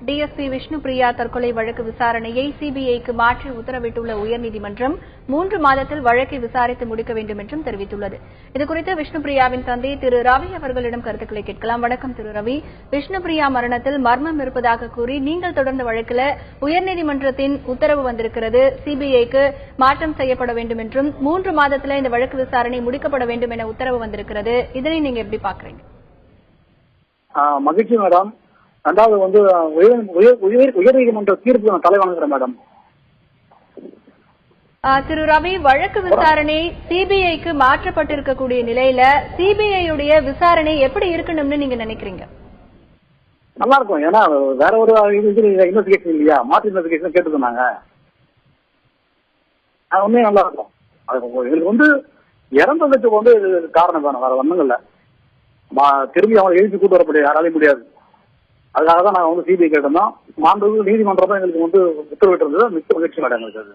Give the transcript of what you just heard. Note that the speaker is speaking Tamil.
டிஎஸ்பி விஷ்ணுபிரியா தற்கொலை வழக்கு விசாரணையை சிபிஐக்கு மாற்றி உத்தரவிட்டுள்ள உயர்நீதிமன்றம் 3 மாதத்தில் வழக்கை விசாரித்து முடிக்க வேண்டும் என்றும் தெரிவித்துள்ளது. இதுகுறித்து விஷ்ணுபிரியாவின் தந்தை திரு ரவி அவர்களிடம் கருத்துக்களை கேட்கலாம். வணக்கம் திரு ரவி. விஷ்ணுபிரியா மரணத்தில் மர்மம் இருப்பதாக கூறி நீங்கள் தொடர்ந்த வழக்கில் உயர்நீதிமன்றத்தின் உத்தரவு வந்திருக்கிறது. சிபிஐக்கு மாற்றம் செய்யப்பட வேண்டும் என்றும் 3 மாதத்தில் இந்த வழக்கு விசாரணை முடிக்கப்பட வேண்டும் என உத்தரவு வந்திருக்கிறது. இதனை நீங்க எப்படி பாக்குறீங்க? மகிழ்ச்சி மேடம். ரெண்டாவது உயர்நீதிமன்ற தீர்ப்பு நான் தலைவணங்குறேன் மேடம். திரு ரவி, வழக்கு விசாரணை சிபிஐக்கு மாற்றப்பட்டிருக்கக்கூடிய நிலையில சிபிஐ விசாரணை எப்படி இருக்கணும்னு நீங்க நினைக்கிறீங்க? நல்லா இருக்கும். ஏன்னா வேற ஒரு இன்வெஸ்டிகேஷன் இல்லையா, மாற்று இன்வெஸ்டிகேஷன் கேட்டுருந்தாங்க. அது உண்மையே நல்லா இருக்கும். எங்களுக்கு இறந்ததுக்கு காரணம் வேணும், வேற ஒண்ணும் இல்ல. திரும்பி அவங்க எழுதி கூட்டு வரப்படியாது, யாராலையும் முடியாது. அதுக்காக தான் நாங்க சிபிஐ கேட்டிருந்தோம். மாண்புமிகு நீதிமன்றம் தான் எங்களுக்கு உத்தரவிட்டு இருந்தது. மிக்க மகிழ்ச்சி மேடம் எங்களுக்கு.